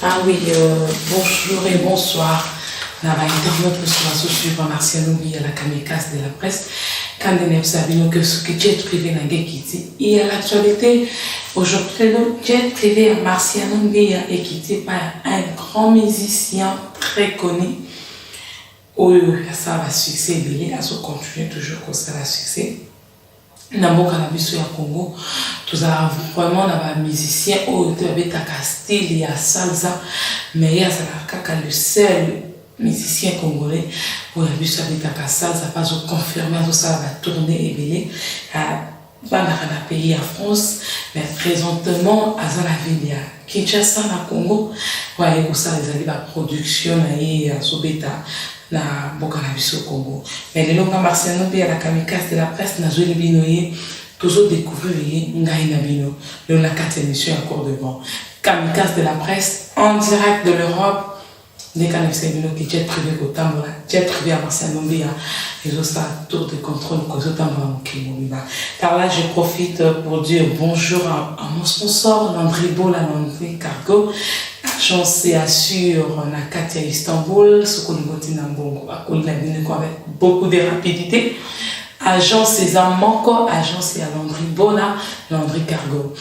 Ah oui, bonjour et bonsoir. Na ba internet sur la société Marciano à la kamikaze de la presse. Quand on observe que ce qui est privé n'a quitté. Et à l'actualité, aujourd'hui, le jet privé à Marciano est quitté par un grand musicien très connu. Ça va succès, à se continuer toujours comme ça va succès. Na mboka na biso ya Congo tozala vraiment na ba musicien oyo tobetaka style ya salsa mais ya kaka le seul musicien congolais oyo biso abetaka salsa pas au confirmer ça va tourner ebele dans le pays en France mais présentement à la ville ya Kinshasa na Congo ouais ça les ali ba production na ye ya sobeta na boka na biso Congo mais le longa Marciano à la kamikaze de la presse na zoli binoye toujours découvrir ngai na bino le la 4e émission à cours de vent kamikaze de la presse en direct de l'Europe des canaux bino qui jet privé au tambola jet privé à Marciano et ça tour de contrôle que zo tambola mokimo par là je profite pour dire bonjour à mon sponsor Landry Bola Landry Cargo agence et assure na Katia Istanbul, ce qu'on dit avec beaucoup de rapidité. Agence et Manco, agence et à Landry Bona, Landry Cargo.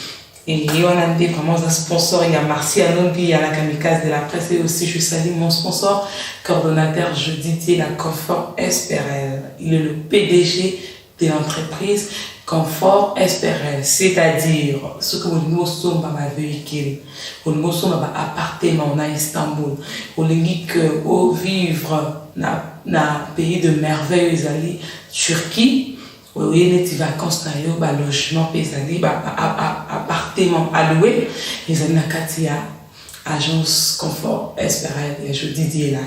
Et on a des vraiment un sponsor, il y a Marciano, il y a la kamikaze de la presse et aussi je salue mon sponsor, coordonnateur Didier la Confort Esperel. Il est le PDG de l'entreprise Confort Esperel, c'est-à-dire ce que nous sommes dans ma véhicule, nous sommes dans appartement à Istanbul, nous sommes vivre dans le pays de merveille, Turquie, où il y a des vacances, des logements, des appartements alloués, ils ont une agence Confort Esperel, et je dis là,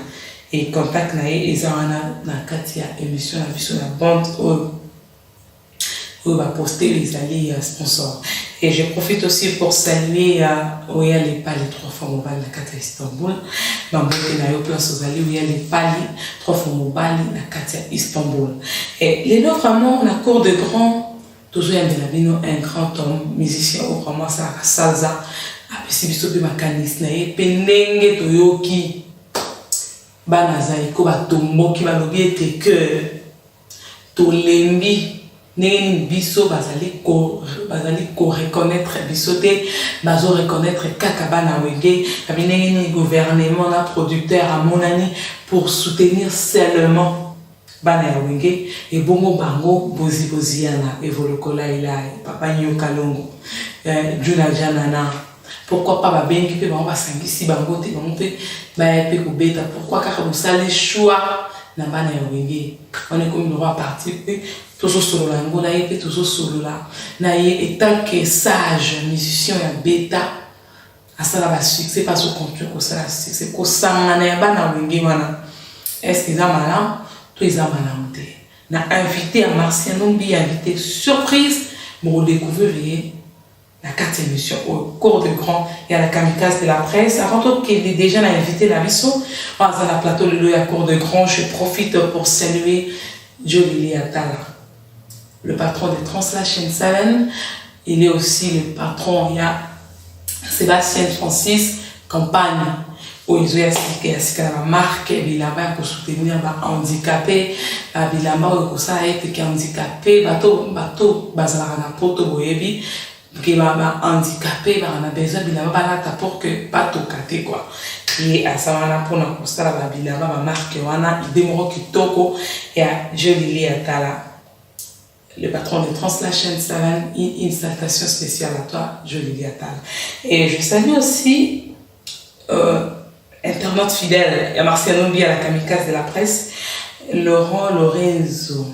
et contact ils ont une émission, la bande où va poster les alliés sponsors. Et je profite aussi pour saluer où il y a les pali 3 fois mobile la Katia Istanbul. Mambo na yo place aux alliés où il y a les pali 3 fois mobile la Katia Istanbul. Et les autres vraiment la cour de grand toujours il y a un grand homme musicien au vraiment ça salsa après si biso pe makanisi na ye penenge toyoki bana zaiko ba tomboki ba lobi ete que tolembi Né biso bazali ko reconnaître bisoté bazo reconnaître kakabana wege kabine gouvernement na producteur à monani pour soutenir seulement bana wege et bongo bango boziana evolokola ila papa nyoka longo juna janana pourquoi pas ba bengi pe ba sangisi bango te bango pe ba pe ko beta pourquoi car vous allez choix na bana wege on est comme le roi parti toujours solo la ngola et toujours solo la na et tant que sage musicien ya beta asala ba succès pas au contenu ko sala c'est ko sanga na bana wengi wana est-ce qu'ils ont malin tous ils ont malin na invité à Marciano invité surprise pour découvrir la 4e émission au cours de grand et à la kamikaze de la presse avant qu'il ait déjà invité la mission à la plateau le à cours de grand je profite pour saluer Jolie Atala, le patron de Translation 7. Il est aussi le patron, il y a Sébastien Francis, campagne, où ils ont expliqué la marque, il a pour soutenir les handicapés, il a été handicapé, bateau, bazarana poto boyebi, qui va handicapé, on a besoin de la pour que pas tout caté quoi. Et à ça, on a pour nous constater la Babilaba, ma marque, on a des mots qui toko et à Jolie Atala, le patron de Translation 7, une salutation spéciale à toi, Jolie Atala. Et je salue aussi internaute fidèle, et Marciano à la kamikaze de la presse, Laurent Lorenzo.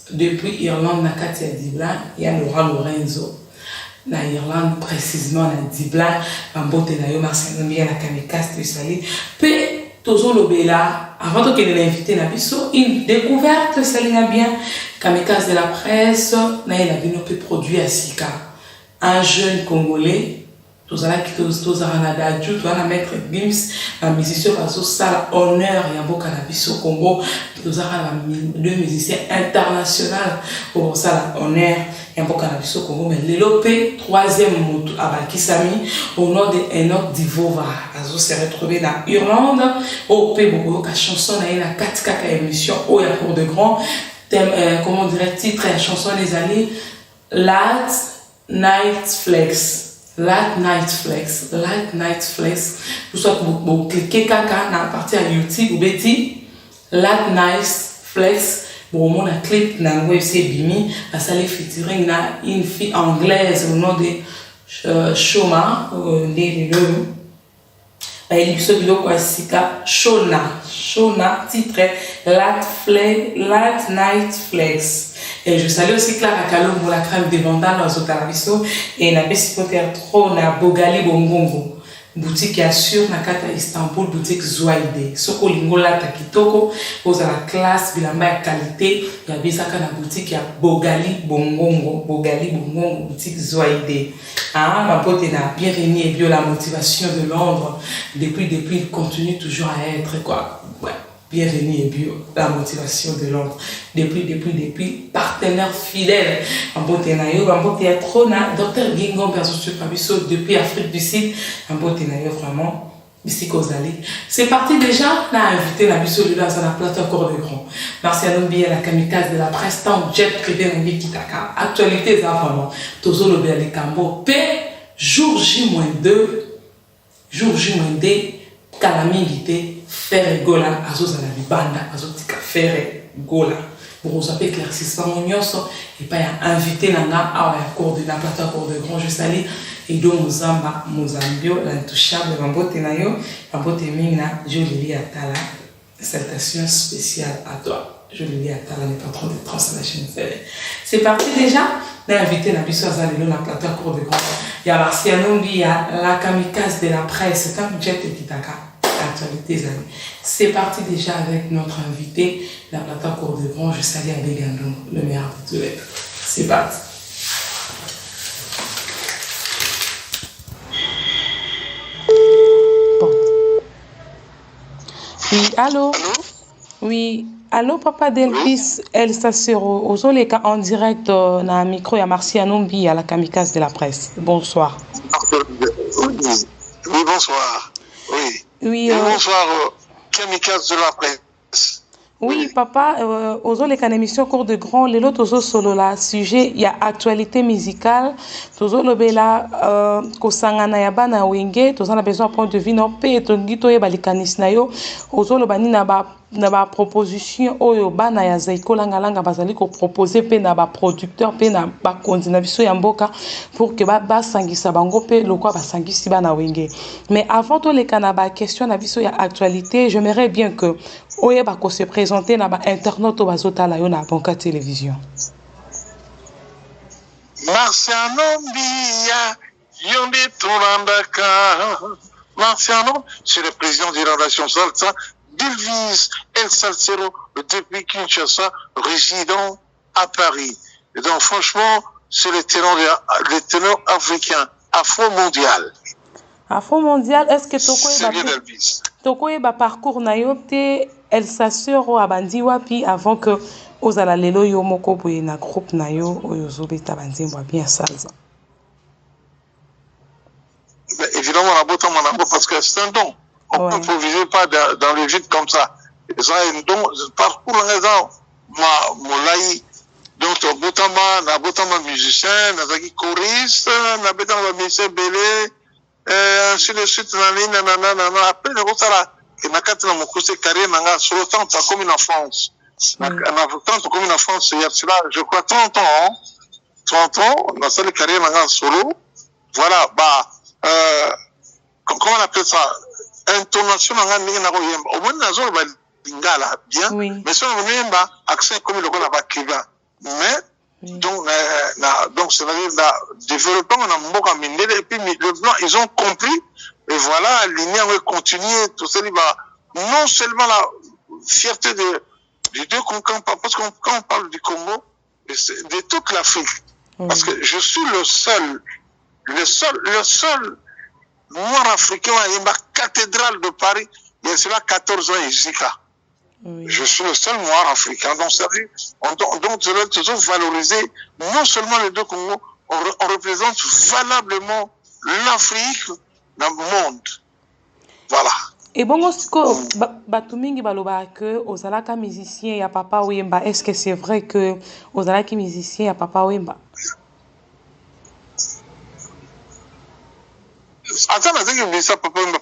Depuis Irlande, Katia Dibla, il y a Laurent Lorenzo. Na Irlande précisément na Dibla mambote na yo Marciano à la kamikaze de Sali pe toujours l'obéla avant que l'invité na biso une découverte Salina bien kamikaze de la presse na il a bien peut produit à Sika un jeune congolais tozala ki tozala na daju toza maître Gims ba musicien bazosala honneur ya mboka na biso Congo tozala na deux musiciens international pour kosala honneur ya mboka na biso Congo mais lelo pe troisième moto abakisami au nom de Enoch Divova se retrouver na Irlande au pe bokoyoka chanson na ye na kati kaka émission oyo ya cour de grand thème comment dirait titre ya chanson les années Late Night Flex. Late Night Flex, Late Night Flex. Tout ça, vous cliquez caca dans la partie à YouTube, vous mettez Late Night Flex. Bon, mon clip dans le web c'est Bimi, parce qu'elle est featuring une fille anglaise au nom de Shoma, elle est sur le Shona, titre Late Night Flex. Et je salue aussi Clara Kalo pour la crème de Vandal dans Zotarabiso et na besipote trop na Bogali Bongongo boutique ya sur na kata Istanbul boutique Zwaide soko lingola takitoko poza la classe bilamba ya qualité ya bisaka na boutique ya Bogali Bongongo boutique Zwaide ma pote na Bienvenue et bio la motivation de Londres depuis il continue toujours à être quoi ouais. Bienvenue et bio, la motivation de Londres. Depuis, partenaire fidèle. En beauté naïo, en beauté à trona, docteur Gingon, depuis Afrique du Sud, en beauté naïo, vraiment, ici Kozali. C'est parti déjà, on a invité la biso dans la plateau Cour de Grand. Merci à nous, la kamikaze de la presse, tant jet privé dans Kitaka. Actualité, ça vraiment. Tozo le bien les Cambo. P, jour J-2, calamité. Faire gola azoza la libanda azotika faire gola pour vous appeler éclaircissement nyonso et pas invité nanga à la cour de la plateau cour de grand je salue et do Mozamba Mozambio l'intouchable mambote nayo mambote minga Julie Atala salutations spéciales à toi Julie Atala le patron de Trans la chaîne télé c'est parti déjà d'inviter la biso azalelo la plateau cour de grand il y a Marciano il y a la kamikaze de la presse tant jet et kitaka actualité. C'est parti déjà avec notre invité, la plateau Cour de Grand. Je salue Abegando, le meilleur de tous les. C'est parti. Bon. Oui, allô? Oui, allô, papa Delphis, El Sacero, Ozoleka en direct dans le micro, il y a Marciano Mbi à la kamikaze de la presse. Bonsoir. Oui, bonsoir. Oui. Oui, bonsoir, kamikaze de la presse. Oui, papa, ozo les émission cours de grand, les autres ozo solo la sujet, il y a actualité musicale, ozo le bela kosangana ya bana wenge, ozo na besoin point de vue non pe tongi to yeba likanis na yo, ozo le bani na ba proposition oyo bana ya zaiko langa bazali ko proposer pe na ba producteur pe na ba kondina biso ya mboka pour que ba sangisa bango pe lokwa ba sangisi bana wenge. Mais avant to les kanaba question na biso ya actualité, j'aimerais bien que oye bako se présenter na ba internaute o bazota la yo na Banka Télévision. Marciano Mbia, Yonde Tolandaka. Marciano, c'est le président de la Nation Salsa, Delvis El Salsero, depuis Kinshasa, résident à Paris. Et donc, franchement, c'est le ténor africain, afro-mondial. Afro-mondial, est-ce que Toko e ba parcours na yo te El Salsero abandi wapi avant que ozala lelo yo moko boye na groupe na yo oyo zobeta banzembo bien salsa? Évidemment, on a beau temps, parce que c'est un don. On ne improviser pas dans le vide comme ça. Et ça, un don, parcours en raison, Molaï, donc, Botama musicien, Nazaki choriste, Nabetama musicien belé, ainsi de suite, après, le Rotara, et Nakati na Mokose carrière, Nanga, sur le temps, comme en France. Comme en France, il y a cela, je crois, 30 ans, hein. 30 ans, on a ça, les carrières, Nanga, solo. Voilà, comment on appelle ça? Intonation, Nanga, Nanga, au moins, Nazo, Lingala, bien. Oui. Mais si on a un accent comme le Rwanda, Cuba. Mais, donc, c'est-à-dire, développement, on a Mboka Mindele, et puis, le blanc, ils ont compris, et voilà, l'Union va continuer, tout ça, non seulement la fierté du deux Congo, parce que quand on parle du Congo, de toute l'Afrique, parce que je suis le seul noir africain, il y a une cathédrale de Paris, il y a cela 14 ans, Isika. Oui. Je suis le seul noir africain. Donc, je dois toujours valoriser non seulement les deux Congos, on représente valablement l'Afrique dans le monde. Voilà. Et bon, Batumingi Baloba que Ozalaka musicien et Papa Wemba, est-ce que c'est vrai que Ozalaki musicien et Papa Wemba? Attends, je dis ça, Papa Wemba,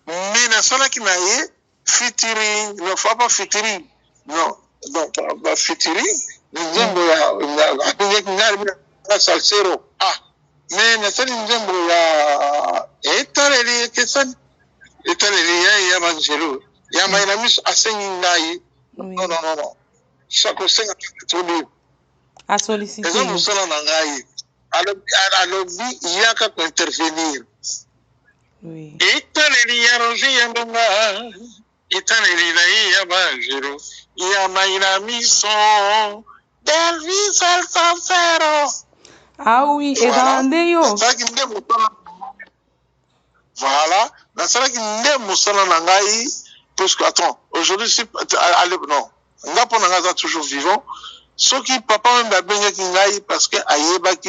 mais na sala qui n'a featuring, ne faut pas featuring, non, donc featuring, nzembo ya salsero, mais na sala nzembo ya etaleli kesan. Il y a Angelo. Il y a Maïnamis à Sengingaï. Non. Chaque Senga à solliciter. Les hommes sont en Angaï. À l'objet, il y a qu'à intervenir. Oui. Et tant il y a Roger Yambanga. Et tant il y a Angelo. Il y a Maïnamis son. Delvis Alfafero. Ah oui, et Zandeyo. Voilà. Dans ce cas, il y a Moussala Nangaï, parce que, attends, aujourd'hui, non, Ngapo Nangaza toujours vivant. Ce qui, papa, même, a bien Kingaï, parce qu'il y a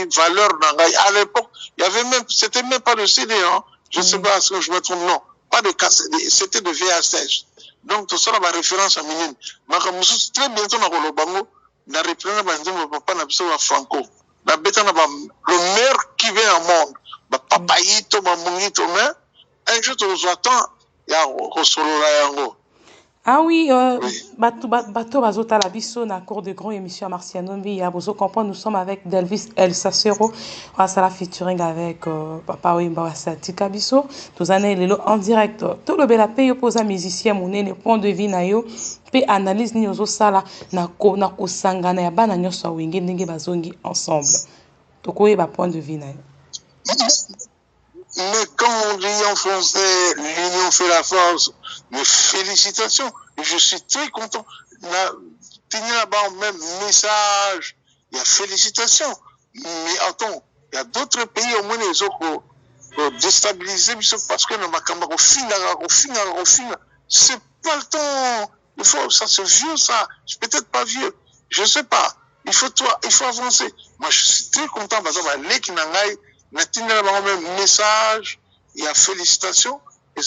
une valeur Nangaï. À l'époque, il y avait même, c'était même pas de CD, hein. Je sais pas ce que je me trompe, non. Pas de cassette, c'était de VHS. Donc, tout ça, la référence à Minine. Mais comme très bientôt, dans le Bango, la référence à mon papa, n'a pas Franco. La bête, le meilleur qui vient au monde. Papayito, Mamungito, mais, un jour, on attend, il y a un yango. Ah oui, bateau bazota la biso na cour de grand émission Marciano Mbi ya bozo comprendre nous sommes avec Delvis El Sacero on va la featuring avec Papa Wemba Wasati Kabiso tous années lelo en direct tout le bela paye opposa musicien monene point de vue na yo pe analyse ni ozo sala na ko sangana ya bana nyoso wenge ndenge bazongi ensemble to ko ba point de vue na yo. Mais quand on dit en français, l'union fait la force, mes félicitations, je suis très content. Tenir là-bas même message, il y a félicitations. Mais attends, il y a d'autres pays au moins les autres pour déstabiliser, parce que c'est pas le temps. Il faut, ça c'est vieux ça, c'est peut-être pas vieux, je sais pas. Il faut avancer. Moi je suis très content parce que les Kinangai, même message, il y a félicitations, et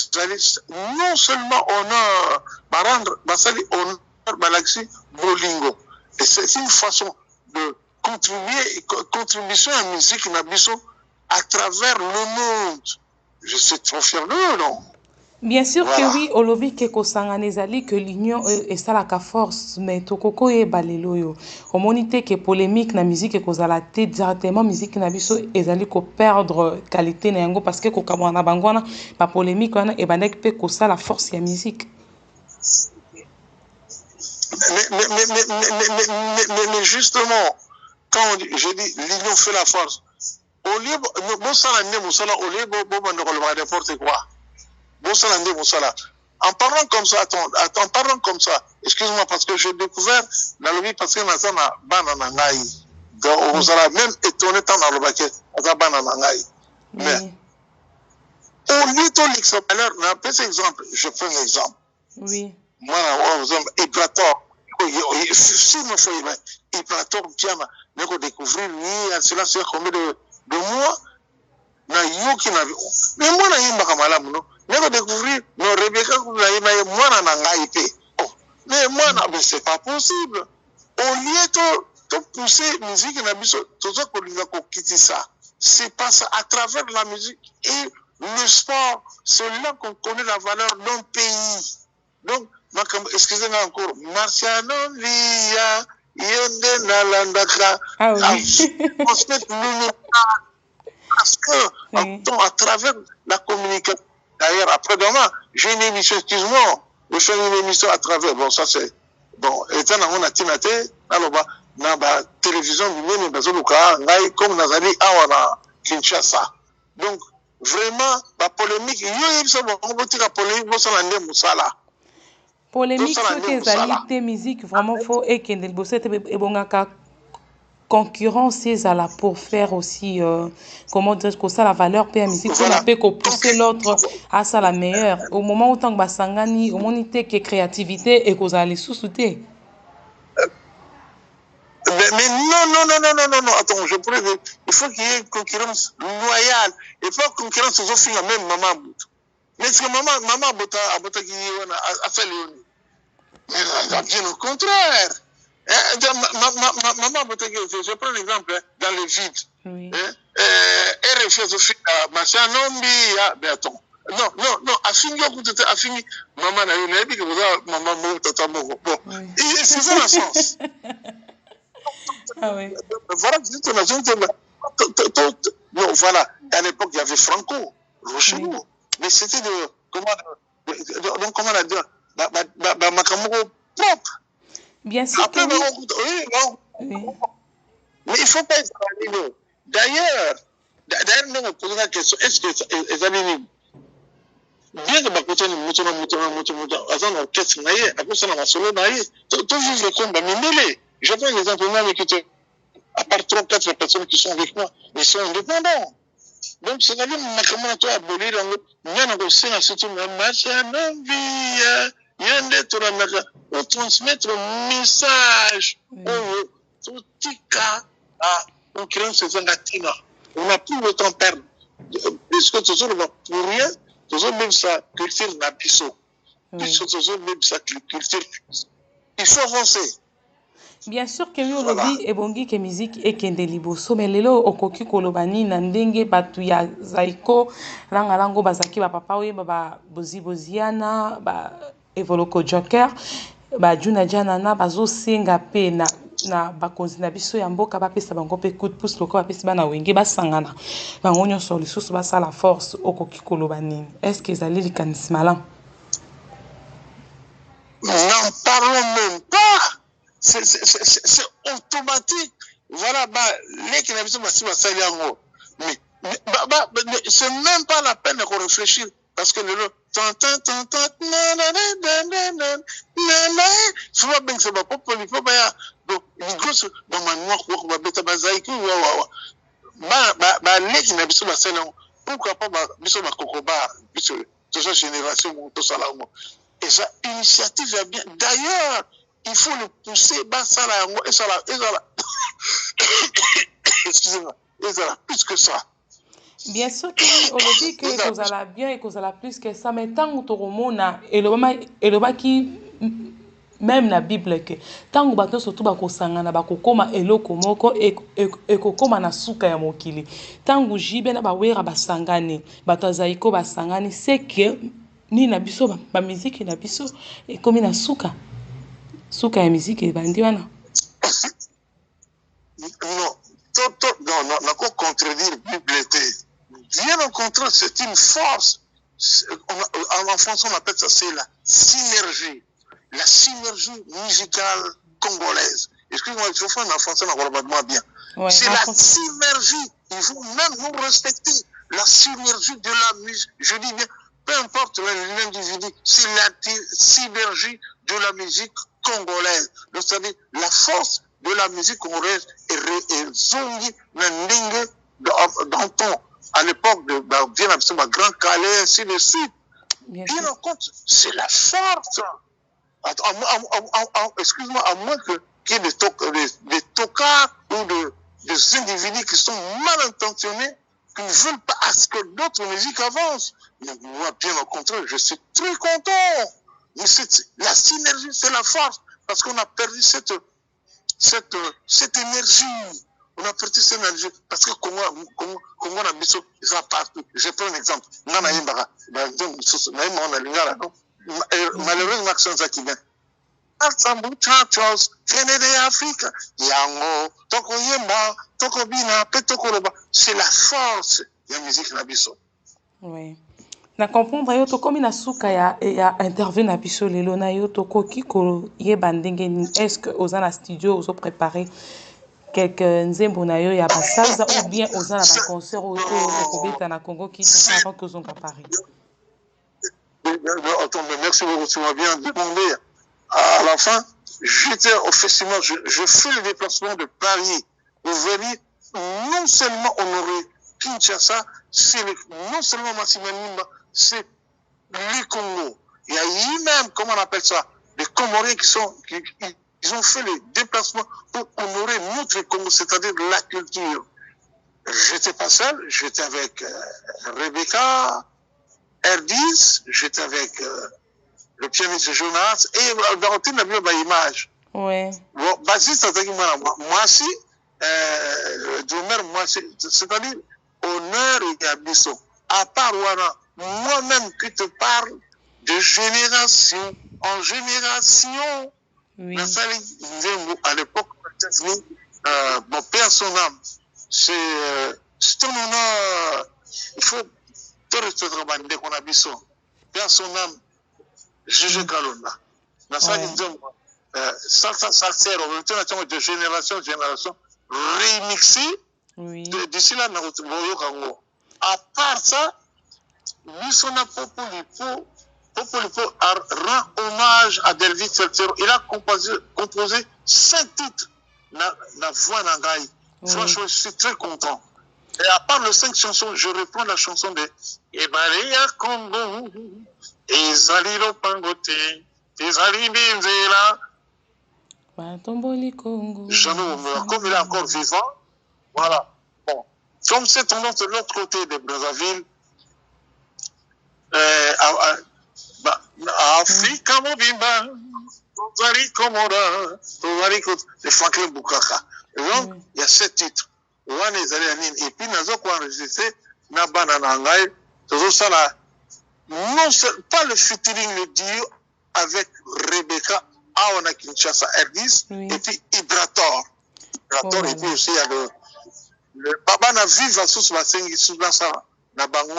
non seulement honneur, rendre Balaxi Bolingo. Et c'est une façon de contribution à la musique à travers le monde. Je suis trop fier de eux, non? Bien sûr voilà. Que oui, olobi ke kosanganezali que l'union est ça la force, mais tokoko e balelo yo. Homonité que polémique na musique ko zalate directement musique na biso ezali ko perdre qualité na yango parce que ko kamwana bangwana ba polémique wana e bandek pe ko ça la force ya musique. Mais justement, quand je dis l'union fait la force, au lieu de n'importe quoi. En parlant comme ça, en parlant comme ça, excuse-moi parce que j'ai découvert dans le vie parce que dans la bananangaï, vous allez même étonné tant dans le baquet, dans bananangaï. Mais au lieu de l'exemple, exemple, je prends un exemple. Oui. Moi, Ibrator, Ibrator, Piama, nous découvrir, cela c'est combien de mois, na yoki na mais moi na yimba kamalamu no nako découvrir no Rebecca na yimba mwana na ngai pe oh mais moi mais c'est pas possible au lieu de pousser musique na biso tozo ko linga ko kitisa c'est pas ça à travers la musique et le sport c'est là qu'on connaît la valeur d'un pays donc excusez-moi encore Marciano Via yende na landaka parce que à travers la communication, d'ailleurs après-demain, j'ai une émission, excuse-moi, je fais une émission à travers, bon ça c'est, bon, étant dans mon atinate, alors dans la télévision, comme Nazali Awana, Kinshasa. Donc, vraiment, la polémique, il y a polémique, ce que les musique, vraiment, faut et qu'il y ait concurrence ezala pour faire aussi comment dire que ça la valeur pe ya musique Voilà. on peut pousser l'autre à ça la meilleure au moment où tant que basangani au moment où que créativité et kozala lisusu te. Mais non, attends, je pourrais dire, il faut qu'il y ait une concurrence loyale. Il faut que concurrence aux filles, même maman Bouta. Mais est-ce que maman Bouta a fait le bien au contraire. Maman Bouta, je prends l'exemple dans le vide. Oui. Elle refuse aux filles, machin, non, mais attends. Non, a fini, maman n'a eu dit que vous avez maman Bouta, bon. Et c'est ça le sens. Ah oui. Voilà, non, voilà, à l'époque, il y avait Franco, Rochereau, oui. Mais c'était comment on a dit, Makamoko propre. Bien sûr. Après, oui. Mais il ne faut pas être anonyme. D'ailleurs, nous on pose la question, est-ce que les anonymes, bien que Bakoto ni moto, azan orchestre naïe, à cause de la solo naïe, tout vivre comme Bamindele. Je prends l'exemple même avec à part 3-4 personnes qui sont avec moi, ils sont indépendants. Donc, c'est-à-dire, comment on a abolir, on transmettre un message au tika à concurrence des Angatina. On n'a plus le temps de perdre. Puisque toujours, pour rien, toujours même sa culture n'a biso. Puisque toujours même sa culture, il faut avancer. Bien sûr que oui olobi ebongi ke musique ekende liboso mais lelo okoki koloba nini na ndenge bato ya zaiko lango bazaki ba papa oyeba ba boziana ba evoloko joker ba juna janana bazosenga pe na bakonzi na biso ya mboka bapesa bango pe coup de pouce loko bapesi bana wenge basangana bango nyonso lisusu basala force okoki koloba nini est-ce que ezali likanisi malamu? N'en parlons même pas. C'est automatique. Voilà, les qui n'habitent pas si mais c'est même pas la peine de réfléchir parce que le souvent bien c'est pas pour il faut pas donc une grosse dans ma noix quoi va bêta bazaïku les qui n'habitent pas pourquoi pas biso ba kokoba biso de cette génération tout ça là et ça initiative est bien d'ailleurs il faut le pousser, excusez-moi, plus que ça. Bien sûr que olobi que kozala bien et kozala plus que ça, mais tant que toromona eloba qui même na Bible que tant que bato surtout bakosangana bakokoma eloko moko ekokoma na suka ya mokili tant que jibe na bawera basangane bato azaiko basangane c'est que ni na biso ba musique na biso ekomi na suka. Suka ya musique bandi wana. Non, contredire Bible. Bien au contraire, c'est une force. En français, on appelle ça, c'est la synergie. La synergie musicale congolaise. Excusez-moi, je fais en français, on va bien. Ouais, c'est la synergie. Il faut même nous respecter la synergie de la musique. Je dis bien, peu importe l'individu, c'est la synergie de la musique congolaise. C'est-à-dire la force de la musique congolaise est zongi dans ton à l'époque de bien Grand Calais, ainsi de suite. Bien en compte, c'est la force. Excuse-moi, à moins qu'il y ait des tocards ou des individus qui sont mal intentionnés, qui ne veulent pas à ce que d'autres musiques avancent. Mais moi, bien au contraire, je suis très content. Mais la synergie, c'est la force. Parce qu'on a perdu cette énergie. On a perdu cette énergie. Parce que Congo a mis ça partout. Je prends un exemple. Nana Yimbara. Malheureusement, Maxence Zakibin. C'est la force de la musique Nabiso. Oui. Na comprendre yo to komi na suka ya interview na biso lelo na yo to koki ko yeba ndenge ni est-ce que oza na studio ozo préparer quelques nzembo na yo ya basalza ou bien oza na ba concert ou okobeta na Congo Kinshasa avant que ozonga Paris? Attends, mais merci beaucoup, tu m'as bien demandé. À la fin, j'étais au festival, je fais le déplacement de Paris venir non seulement honorer Kinshasa, c'est non seulement Massima Nimba, c'est le Congo. Il y a eu même, comment on appelle ça, les Comoriens ils ont fait les déplacements pour honorer notre Congo, c'est-à-dire la culture. J'étais pas seul, j'étais avec Rebecca, R10, j'étais avec le pianiste Jonas, et dans la image. Ouais. Bon, moi aussi, c'est-à-dire honneur et ambition. À part moi-même qui te parle de génération en génération. Oui. À l'époque, mon père, son âme, c'est un honneur. Il faut te rester qu'on a biso. Père, son âme, Juge Kalonda. Salsa, de génération en génération, remixé. Oui. D'ici là, à part ça, Bissona Popolipo rend hommage à Delvis Feltero. Il a composé 5 titres. La voix Nangaï. Franchement, je suis très content. Et à part les 5 chansons, je reprends la chanson de Ebaléa Congo, Ezalilo Pangote, Ezali Binzela. Comme il est encore vivant, voilà. Bon. Comme c'est tendance de l'autre côté de Brazzaville, Afrika Mobimba, Tozali Komora, Tozali de Franklin Bukaka. Donc, il y a 7 titres. One is et puis, nous avons enregistré Nabana Nangai, non pas le featuring, le duo avec Rebecca Awana Kinshasa R10, et puis Ibrator. Ibrator, et puis aussi, il y a le Baba na vive sous la sengi sous la sa na bango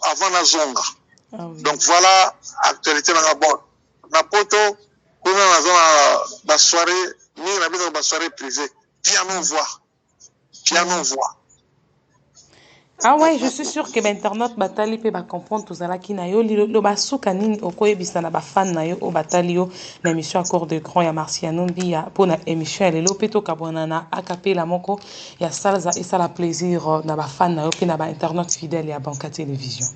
avant la zonga. Donc voilà actualité dans la bonne. Na poto kuna na zona ba soirée ni na bino ba soirée privée piano voix. Ah ouais, je suis sûre que l'internet batali pe ba comprendre tout ça là qui na yo lo basuka nini okoyebisa na ba fan na yo o batali yo na émission Accord de Grand ya Marciano Mbia pour na émission elle lo peto kabona na acapella moko ya salsa et ça la plaisir na ba fan na yo pe na ba internet fidèle ya Banka Télévision.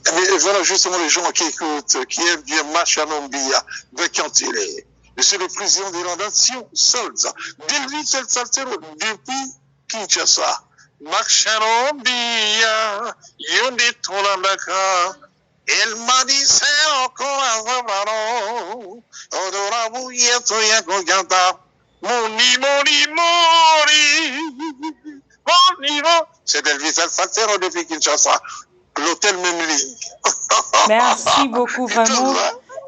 Et voilà justement les gens qui écoutent, qui aiment bien Marciano Mbia, de Cantilé. Je suis le président de la nation Salsa. Delvis Salsero depuis Kinshasa. Marciano Mbia, Yondi Tolandaka, El Madise Okoazabaro, Odorabu Yeto Yakoganta, Moni. C'est Delvis Salsero depuis Kinshasa. L'hôtel Memling. Merci beaucoup vraiment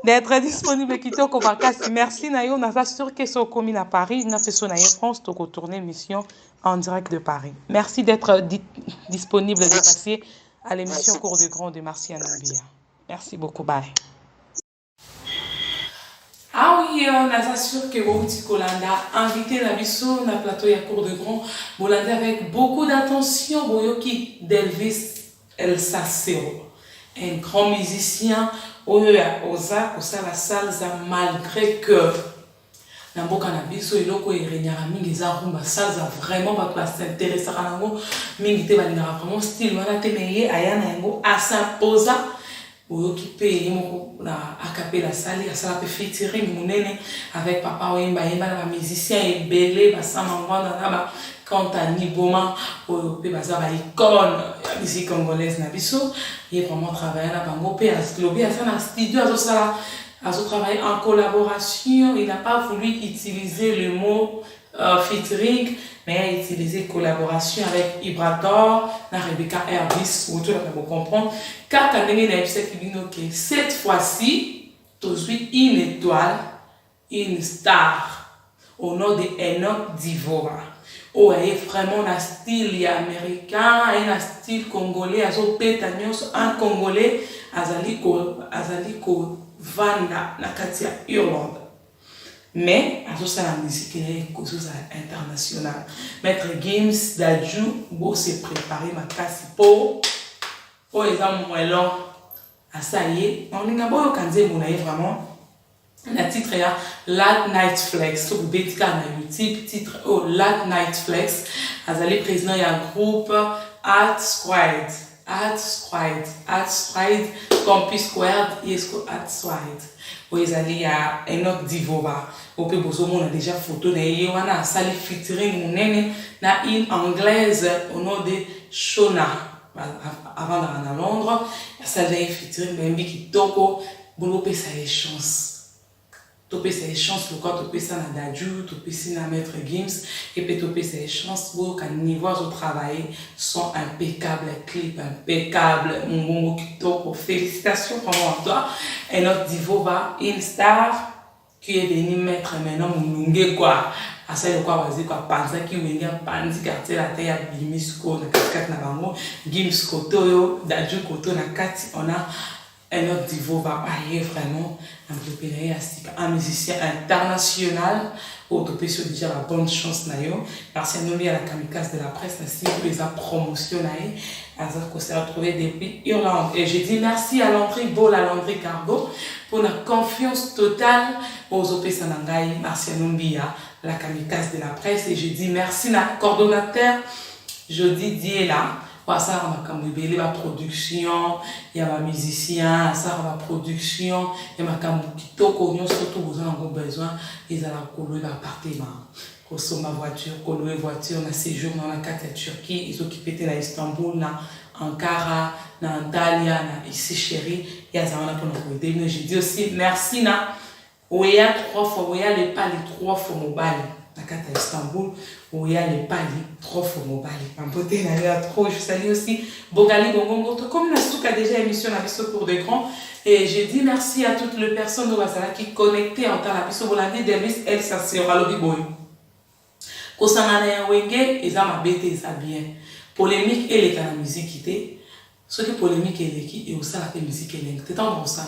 d'être disponible Kitoko Bakasi. Merci Nayo, on a sûr que c'est au commune à Paris, on a fait son Nayo France, donc retourner mission en direct de Paris. Merci d'être disponible de passer à l'émission Cours de Grand de Marciano Mbia. Merci beaucoup, bye. Ah oui, on a sûr que Wouti Kolanda invité la biso na plateau ya Cours de Grand, Bolanda avec beaucoup d'attention, Boyoki Delvis El Sacero, un grand musicien, osa la salsa malgré que Namboka na biso iloko erenyaka mingi eza rumba salsa vraiment ba s'intéresser à nango mingi te balingaka vraiment style wana te meye aya na yango asaposa oyoki pe yemoko na acapella sali asala pe featuring munene avec papa oyemba yemba na ba musicien ebele basama ngwana na ba Quanta Niboma ou pe baza ba icône la musique congolaise na biso il est vraiment travaillé na bango pe aslobi a fait un studio a travaillé en collaboration. Il n'a pas voulu utiliser le mot featuring mais a utilisé collaboration avec Ibrator na Rebecca R10 ou tout le monde comprendre car quand on est que cette fois-ci toujours une étoile, une star au nom de Enoch Divora. Oh, il est vraiment un style américain, un style congolais, un congolais, azaliko vanda na katia Irlande. Mais, c'est la musique internationale. Maître Games Dadju, bon, s'est préparé ma casse pour exemple, moi, là, ça y est, on est d'abord quand vraiment. Le titre est Late Night Flex. Sur le YouTube, titre Late Night Flex. Azali président, il y a un groupe Art Squad, Campus Squad, Yesco Art Squad. Où il y a un autre divoba. Au peu on a déjà photo de on a sali featuring mon na une anglaise au nom de Shona. Avant d'aller à Londres, ça a featuring ben qui toko boulot sa chance. Topé ses chances le corps topé ça na Dadju, topé ça na Maître Gims et puis topé ses chances pour qu'un niveau au travail sont impeccables, clip impeccable, mon kitoko, félicitations vraiment à toi. Et notre divo va une star qui est venu mettre maintenant mon lungue quoi. À ça, il y a quoi, vas-y, quoi, panza qui vient panzi quartier la taille à Bimisco, na kat na bango, Gims koto, Dadju koto na kati, on a un autre divo va aller vraiment un musicien international au topé sur déjà la bonne chance nayo parce que nous à la kamikaze de la presse ainsi que les a promotionné à ça qu'on s'est retrouvé depuis Irlande et j'ai dit merci à Landry Beau la Landry Cargo pour la confiance totale aux OP Sanangai Marciano Mbia la kamikaze de la presse et j'ai dit merci à coordonnateur Jody Diela. Ça il y a ma production, il y a ma musicien, ça ma production, il y a ma kitoko, surtout besoin besoin, ils ont la appartement. Pour ma voiture, louer voiture, on a séjour dans la carte Turquie, ils ont occupé à Istanbul, na Ankara, na Antalya, na ici chérie, il y a ça pour nous aider. J'ai dit aussi merci na, où il y a 3 fois, où il y a les pas les 3 fois mobile. La carte à Istanbul, où il y a les palis, trop fort mobile. En beauté, il y a trop. Je salue aussi Bogali Gongongo, comme la souk a déjà émission à Bisso pour des grands. Et j'ai dit merci à toutes les personnes de Wazala qui connectaient en temps à Bisso Bolandi, Delvis, El Sasera, Lobby Boy. Kosangana ya Wenge, ils ont ma bête, ça bien. Polémique et les canaux musique qui étaient. Ce qui est polémique et aussi la musique et l'enquête. C'est en ça,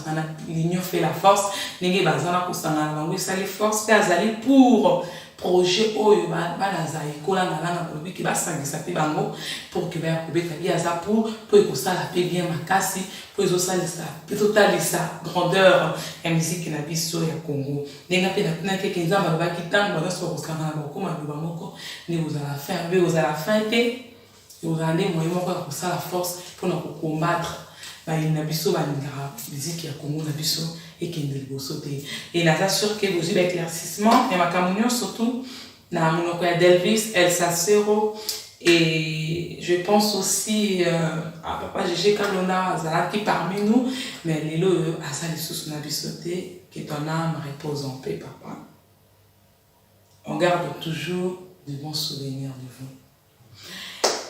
l'union fait la force. N'engagez pas ça, Kosangana, oui, ça les force, c'est pour projet oyo banaza ikola na langa kolobi ki basangisa pe bango pour que ba kobeta biaza pour ekosala pe bien makasi pour ezosalisa pe totalisa grandeur ya musique na biso ya Congo ndenga pe na ke nzamba balobaki ntango baza so kosangana na bakoma loba moko ne ozala fin te ozala nde moyen moko ya kosala force mpona kokombattre bayini na biso balingaka musique ya Congo na biso et qui ne le sauter. Et là, c'est sûr que vous avez l'éclaircissement, et ma camunion surtout, na mon Delvis, El Sacero, et je pense aussi à papa Gégé Kalona, Zala qui parmi nous, mais les lots à ça les sous na bisoté, que ton âme repose en paix, papa. On garde toujours de bons souvenirs de vous.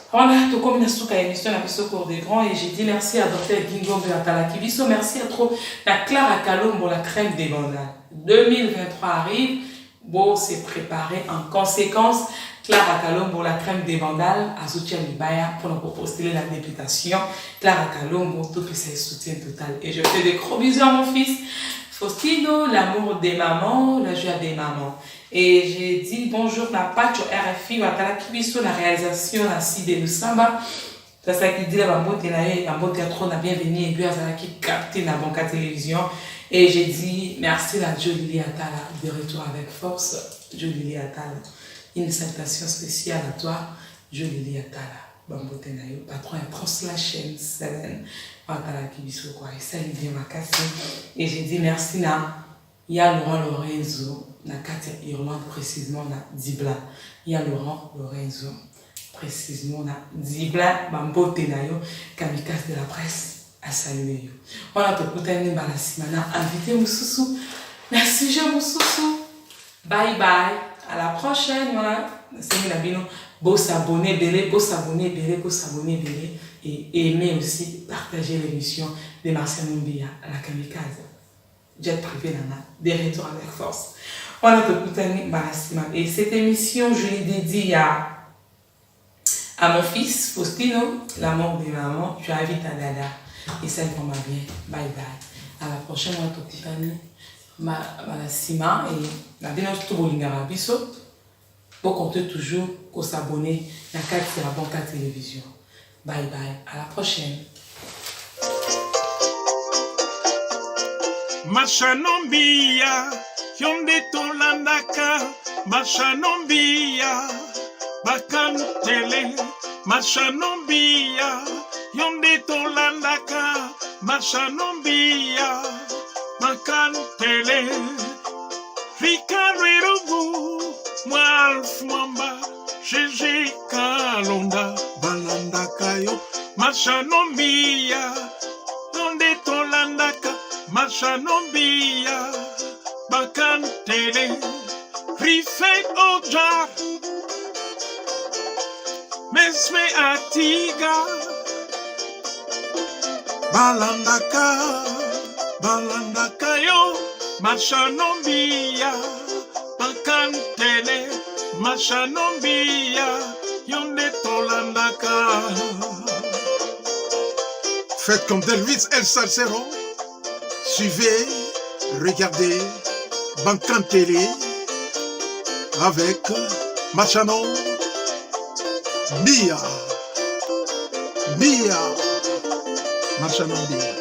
Voilà, tout comme nous avons émission à Bisso Cours des Grands et j'ai dit merci à Dr Gingo Beatalaki Bisso, merci à trop la Clara Kalombo, la crème des vandales. 2023 arrive, bon, c'est préparé en conséquence. Clara Kalombo, la crème des vandales, à soutien Libaya pour nous postuler la députation. Clara Kalombo, tout que c'est soutien total. Et je fais des gros bisous à mon fils Faustino, l'amour des mamans, la joie des mamans. Et j'ai dit bonjour la Pacho RFI, Watala Kibiso, la réalisation, la Cide de Samba. C'est ça qui dit la Bambo Tenaye, la Bambo Théâtre, la bienvenue, et puis à ça qui capte la Banca Télévision. Et j'ai dit merci à Jolie Atala, de retour avec force. Jolie Atala, une salutation spéciale à toi, Jolie Atala. Bambo Tenaye, patron et translation 7. Watala Kibiso, quoi, et ça, il vient ma casser. Et j'ai dit merci à Laurent Lorenzo. Na Katia Irlande, précisément na Dibla. Il y a Laurent Lorenzo, précisément na Dibla, Bambo Tenayo, kamikaze de la presse, à saluer. On a tout écouté la simana, invité Moussoussou. Merci, je Moussoussou. Bye bye. À la prochaine. Voilà. C'est la bino. Beau s'abonner, belé, beau s'abonner, belé, beau s'abonner, belé. Et aimer aussi partager l'émission de Marciano Mbia à la kamikaze. Jet privé nana, des retours avec force. On a écouté et cette émission, je l'ai dédiée à mon fils Faustino, l'amour des mamans. Je invite à Dada et ça pour ma bien. Bye bye. À la prochaine, on a tout Tiffany, ma Sima et la bien tout Bolingara Bisso. Pour compter toujours qu'on s'abonne à la Banca Télévision. Bye bye. À la prochaine. Mashanombia, yonde tolandaka, Mashanombia, bakantele, Mashanombia, yonde tolandaka, Mashanombia, bakantele, Rikarubu, Mwalf Mwamba, Jeje Kalonda, Balandakayo, Mashanombia, yonde tolandaka, Mashanombia, bakantele, Rife Ojar, Mesme Atiga, Balandaka yo, Mashanombia, bakantele, Mashanombia, yonde tolandaka. Faites comme Delvis El Salsero. Suivez, regardez, Bankantele avec Machano Bia. Machano Bia.